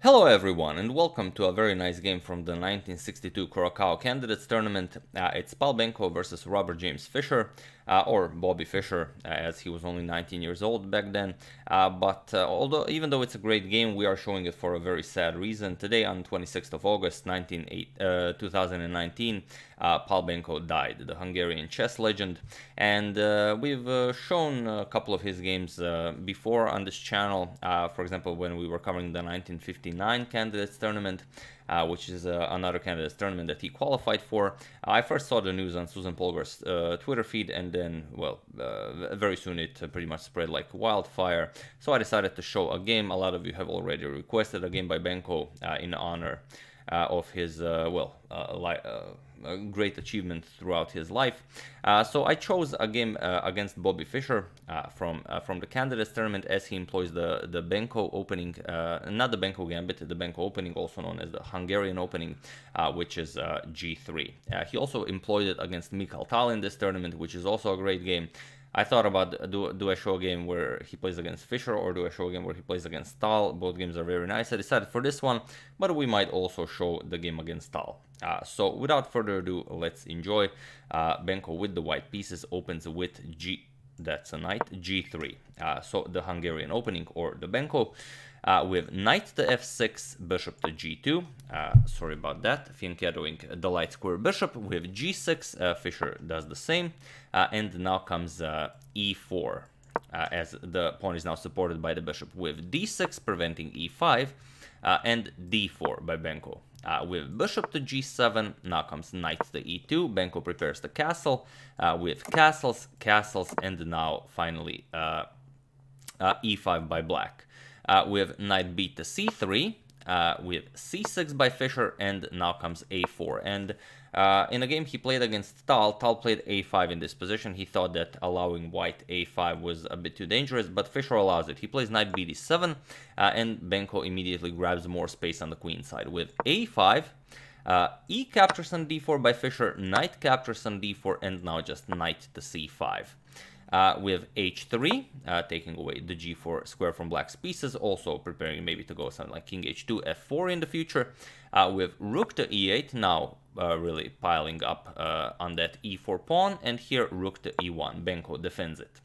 Hello everyone and welcome to a very nice game from the 1962 Curacao Candidates Tournament. It's Benko versus Robert James Fischer, or Bobby Fischer, as he was only 19 years old back then. Even though it's a great game, we are showing it for a very sad reason. Today on 26th of August 2019, Benko died, the Hungarian chess legend. And we've shown a couple of his games before on this channel. For example, when we were covering the 1959 Candidates Tournament, which is another Candidates Tournament that he qualified for. I first saw the news on Susan Polgar's Twitter feed, and then, well, very soon it pretty much spread like wildfire. So I decided to show a game. A lot of you have already requested a game by Benko in honor of his, great achievement throughout his life. So I chose a game against Bobby Fischer from the Candidates Tournament, as he employs the Benko opening, not the Benko Gambit, the Benko opening, also known as the Hungarian opening, which is G3. He also employed it against Mikhail Tal in this tournament, which is also a great game. I thought about, do I show a game where he plays against Fischer, or do I show a game where he plays against Tal? Both games are very nice. I decided for this one, but we might also show the game against Tal. So without further ado, let's enjoy. Benko with the white pieces opens with G, that's a knight, G3. So the Hungarian opening, or the Benko. With knight to f6, bishop to g2. Sorry about that. Fianchettoing the light square bishop with g6. Fischer does the same. And now comes e4, as the pawn is now supported by the bishop with d6, preventing e5, and d4 by Benko. With bishop to g7, now comes knight to e2. Benko prepares the castle with castles, and now finally e5 by black. With knight b to c3, with c6 by Fischer, and now comes a4. And in a game he played against Tal, played a5 in this position. He thought that allowing white a5 was a bit too dangerous, but Fischer allows it. He plays knight b d7, and Benko immediately grabs more space on the queen side. With a5, e captures on d4 by Fischer, knight captures on d4, and now just knight to c5. With h3, taking away the g4 square from black's pieces, also preparing maybe to go something like king h2, f4 in the future. With rook to e8, now really piling up on that e4 pawn, and here rook to e1, Benko defends it.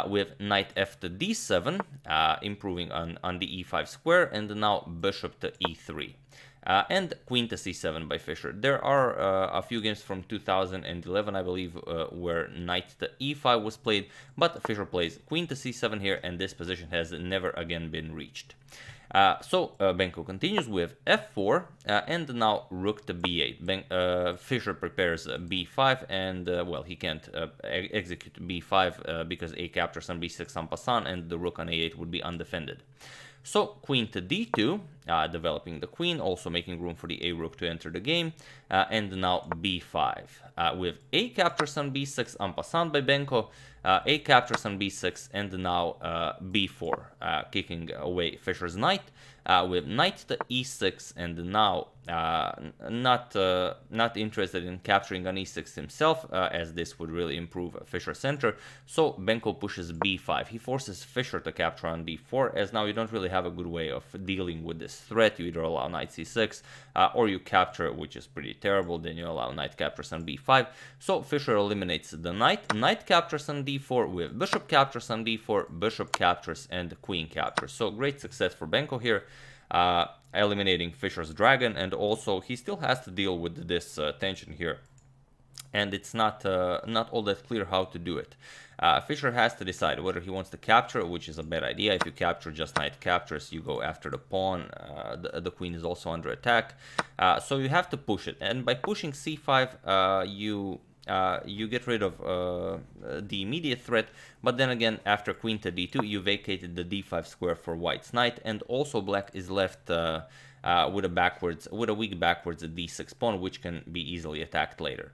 With knight f to d7, improving on the e5 square, and now bishop to e3. And queen to c7 by Fischer. There are a few games from 2011, I believe, where knight to e5 was played, but Fischer plays queen to c7 here, and this position has never again been reached. Benko continues with f4, and now rook to b8. Fischer prepares b5, and well, he can't execute b5 because a captures on b6 en passant, and the rook on a8 would be undefended. So queen to d2, developing the queen, also making room for the a rook to enter the game, and now b5. With a captures on b6 en passant by Benko, a captures on b6, and now b4, kicking away Fischer's knight, with knight to e6, and now not interested in capturing on e6 himself, as this would really improve Fischer's center. So Benko pushes b5. He forces Fischer to capture on d4, as now you don't really have a good way of dealing with this threat. You either allow knight c6, or you capture, which is pretty terrible. Then you allow knight captures on b5. So Fischer eliminates the knight. Knight captures on d4 with bishop captures on d4, bishop captures, and queen captures. So great success for Benko here, eliminating Fischer's dragon, and also he still has to deal with this tension here, and it's not all that clear how to do it. Fischer has to decide whether he wants to capture, which is a bad idea. If you capture, just knight captures, you go after the pawn. The queen is also under attack, so you have to push it, and by pushing c5, you get rid of the immediate threat, but then again, after queen to d2, you vacated the d5 square for white's knight, and also black is left with a weak backwards d6 pawn, which can be easily attacked later.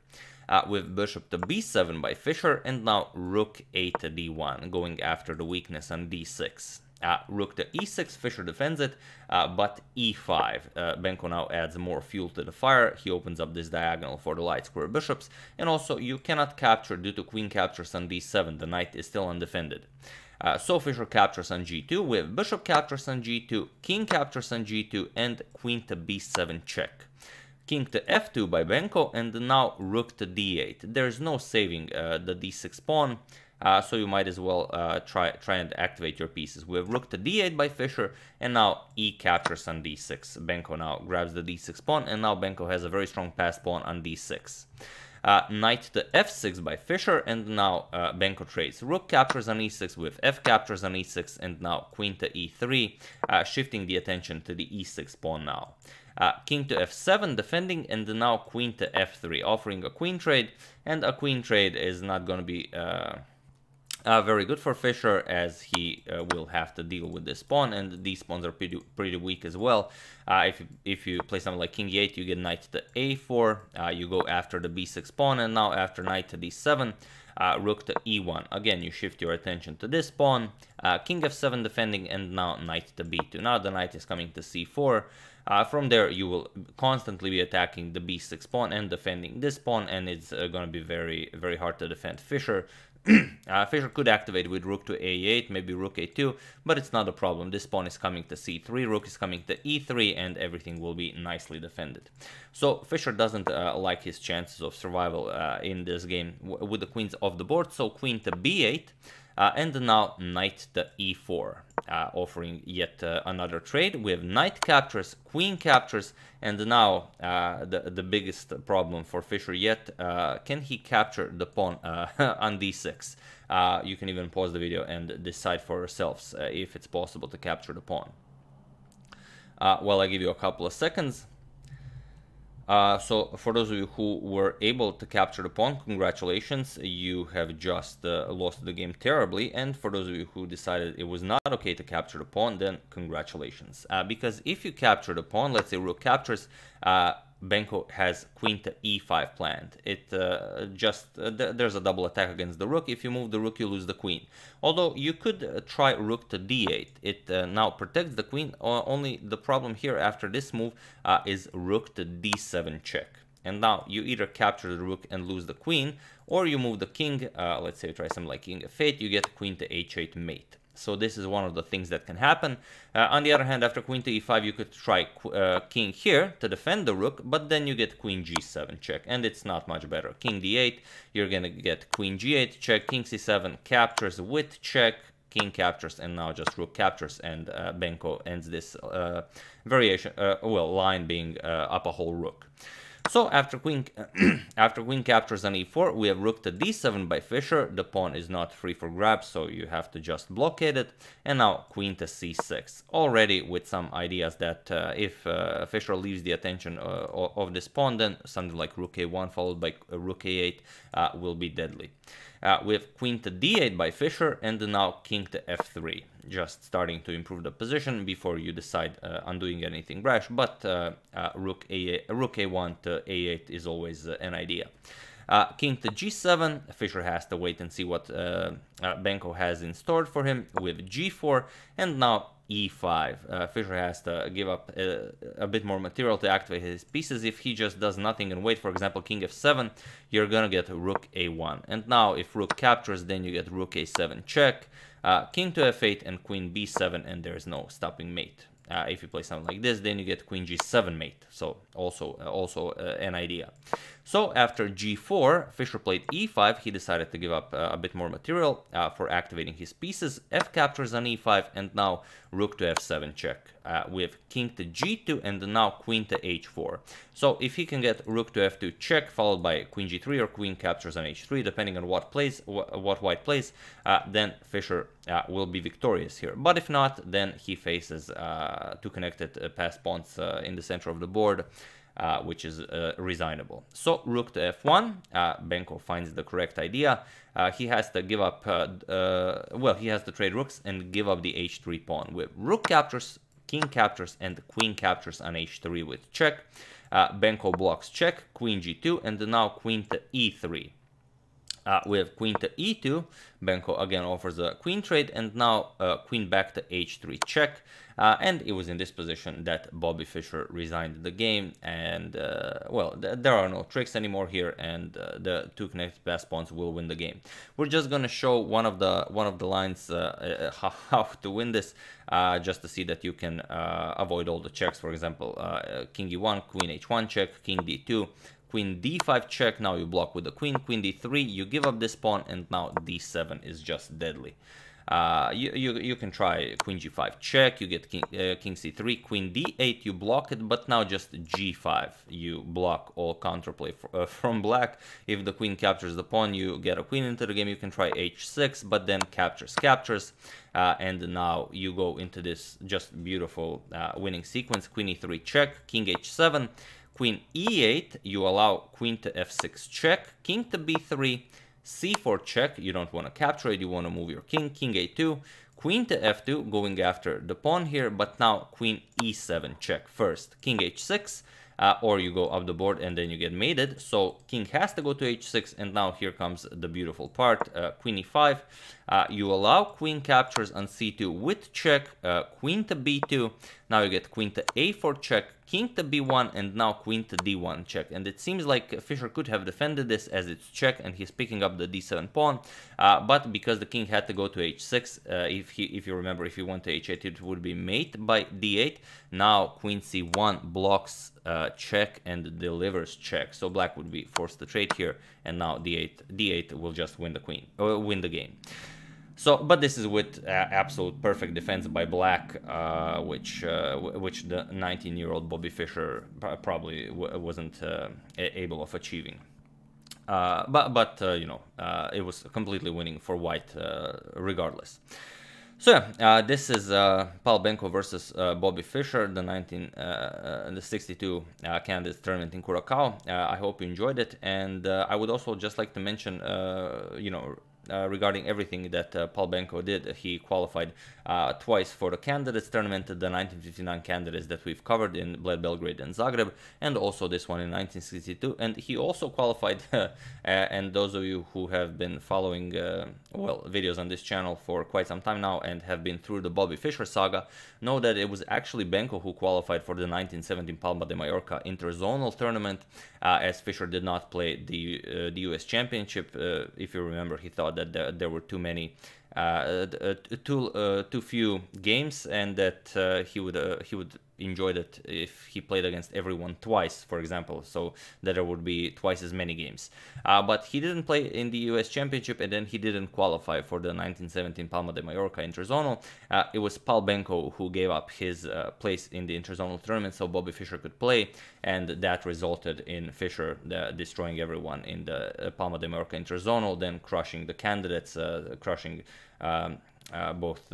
With bishop to b7 by Fischer, and now rook a to d1, going after the weakness on d6. Rook to e6, Fischer defends it, but e5. Benko now adds more fuel to the fire. He opens up this diagonal for the light square bishops, and also you cannot capture due to queen captures on d7. The knight is still undefended. So Fischer captures on g2, we have bishop captures on g2, king captures on g2, and queen to b7 check. King to f2 by Benko, and now rook to d8. There's no saving the d6 pawn, so you might as well try and activate your pieces. We have rook to d8 by Fischer, and now e captures on d6. Benko now grabs the d6 pawn, and now Benko has a very strong passed pawn on d6. Knight to f6 by Fischer, and now Benko trades. Rook captures on e6 with f captures on e6, and now queen to e3, shifting the attention to the e6 pawn now. King to f7 defending, and now queen to f3, offering a queen trade, and a queen trade is not going to be very good for Fischer, as he will have to deal with this pawn, and these pawns are pretty weak as well. If you play something like king e8, you get knight to a4, you go after the b6 pawn, and now after knight to d7, rook to e1. Again, you shift your attention to this pawn, king f7 defending, and now knight to b2. Now the knight is coming to c4. From there, you will constantly be attacking the b6 pawn and defending this pawn, and it's going to be very, very hard to defend Fischer. Fischer could activate with rook to a8, maybe rook a2, but it's not a problem. This pawn is coming to c3, rook is coming to e3, and everything will be nicely defended. So Fischer doesn't like his chances of survival in this game with the queens off the board, so queen to b8, and now knight to e4, offering yet another trade. We have knight captures, queen captures, and now the biggest problem for Fischer yet, can he capture the pawn on d6? You can even pause the video and decide for yourselves if it's possible to capture the pawn. Well, I give you a couple of seconds. So for those of you who were able to capture the pawn, congratulations, you have just lost the game terribly. And for those of you who decided it was not okay to capture the pawn, then congratulations. Because if you capture the pawn, let's say rook captures, Benko has queen to e5 planned. It there's a double attack against the rook. If you move the rook, you lose the queen. Although you could try rook to d8. It now protects the queen. Only the problem here after this move is rook to d7 check. And now you either capture the rook and lose the queen, or you move the king. Let's say you try something like king f8, you get queen to h8 mate. So this is one of the things that can happen. On the other hand, after queen to e5, you could try king here to defend the rook, but then you get queen g7 check, and it's not much better. King d8, you're gonna get queen g8 check, king c7 captures with check, king captures, and now just rook captures, and Benko ends this variation, line being up a whole rook. So after queen captures on e4, we have rook to d7 by Fischer. The pawn is not free for grabs, so you have to just blockade it. And now queen to c6. Already with some ideas that if Fischer leaves the attention of this pawn, then something like rook a1 followed by rook a8 will be deadly. We have queen to d8 by Fischer, and now king to f3. Just starting to improve the position before you decide on doing anything rash, but rook a1 to a8 is always an idea. King to g7, Fischer has to wait and see what Benko has in store for him with g4, and now e5. Fischer has to give up a bit more material to activate his pieces. If he just does nothing and wait, for example, king f7, you're gonna get rook a1. And now if rook captures, then you get rook a7 check, king to f8, and queen b7, and there's no stopping mate. If you play something like this, then you get queen g7 mate. So also an idea. So after g4, Fischer played e5. He decided to give up a bit more material for activating his pieces. F captures on e5, and now rook to f7 check. With king to g2, and now queen to h4. So if he can get rook to f2 check, followed by queen g3 or queen captures on h3, depending on what white plays, then Fischer will be victorious here. But if not, then he faces two connected passed pawns in the center of the board, which is resignable. So rook to f1, Benko finds the correct idea. He has to give up, he has to trade rooks and give up the h3 pawn with rook captures, king captures, and queen captures on h3 with check. Benko blocks check, queen g2, and now queen to e3. We have queen to e2. Benko again offers a queen trade, and now queen back to h3 check. And it was in this position that Bobby Fischer resigned the game, and well, there are no tricks anymore here, and the two connected pass pawns will win the game. We're just gonna show one of the lines how to win this, just to see that you can avoid all the checks. For example, king e1, queen h1 check, king d2. Queen d5 check, now you block with the queen d3, you give up this pawn, and now d7 is just deadly. You can try queen g5 check, you get king c3, queen d8, you block it, but now just g5, you block all counterplay from black. If the queen captures the pawn, you get a queen into the game. You can try h6, but then captures, and now you go into this just beautiful winning sequence. Queen e3 check, king h7, queen e8, you allow queen to f6 check, king to b3, c4 check, you don't want to capture it, you want to move your king, king a2, queen to f2, going after the pawn here, but now queen e7 check first, king h6, or you go up the board and then you get mated, so king has to go to h6, and now here comes the beautiful part, queen e5, you allow queen captures on c2 with check, queen to b2, now you get queen to a4 check, king to b1, and now queen to d1 check. And it seems like Fischer could have defended this as it's check, and he's picking up the d7 pawn, but because the king had to go to h6, if you remember, if he went to h8, it would be mate by d8. Now queen c1 blocks check and delivers check, so black would be forced to trade here, and now d8 will just win the game. So, but this is with absolute perfect defense by black, which the 19-year-old Bobby Fischer probably wasn't able of achieving. But you know, it was completely winning for white regardless. So yeah, this is Paul Benko versus Bobby Fischer, the 62 candidates tournament in Curacao. I hope you enjoyed it, and I would also just like to mention, you know, regarding everything that Paul Benko did. He qualified twice for the candidates tournament, the 1959 candidates that we've covered in Bled, Belgrade and Zagreb, and also this one in 1962. And he also qualified, and those of you who have been following well, videos on this channel for quite some time now and have been through the Bobby Fischer saga, know that it was actually Benko who qualified for the 1917 Palma de Mallorca interzonal tournament, as Fischer did not play the US Championship. If you remember, he thought that there were too many, too few games, and that he would enjoy that if he played against everyone twice, for example, so that there would be twice as many games. But he didn't play in the US Championship, and then he didn't qualify for the 1917 Palma de Mallorca interzonal. It was Paul Benko who gave up his place in the interzonal tournament so Bobby Fischer could play, and that resulted in Fischer destroying everyone in the Palma de Mallorca interzonal, then crushing the candidates, crushing both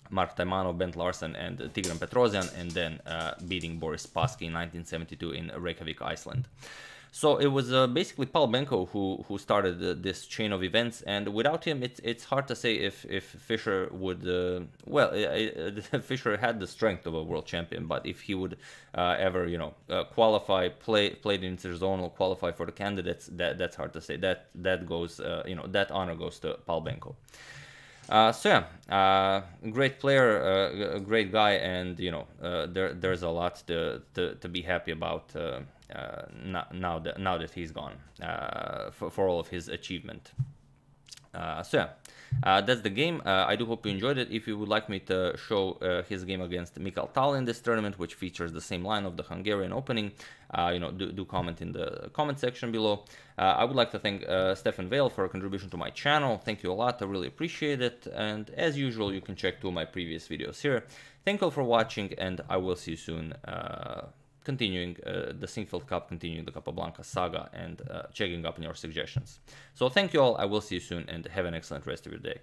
Mark Taimanov, Bent Larsen, and Tigran Petrosian, and then beating Boris Spassky in 1972 in Reykjavik, Iceland. So it was basically Paul Benko who started this chain of events, and without him, it's hard to say if Fischer would. Well, Fischer had the strength of a world champion, but if he would ever, you know, qualify, play the interzonal, qualify for the candidates, that's hard to say. That goes, you know, that honor goes to Paul Benko. So yeah, great player, a great guy, and you know, there's a lot to be happy about now that he's gone, for all of his achievement. So yeah, that's the game. I do hope you enjoyed it. If you would like me to show his game against Mikhail Tal in this tournament, which features the same line of the Hungarian opening, you know, do comment in the comment section below. I would like to thank Stefan Vale for a contribution to my channel. Thank you a lot. I really appreciate it. And as usual, you can check two of my previous videos here. Thank you all for watching, and I will see you soon. Continuing the Sinquefield Cup, continuing the Capablanca saga, and checking up on your suggestions. So thank you all, I will see you soon, and have an excellent rest of your day.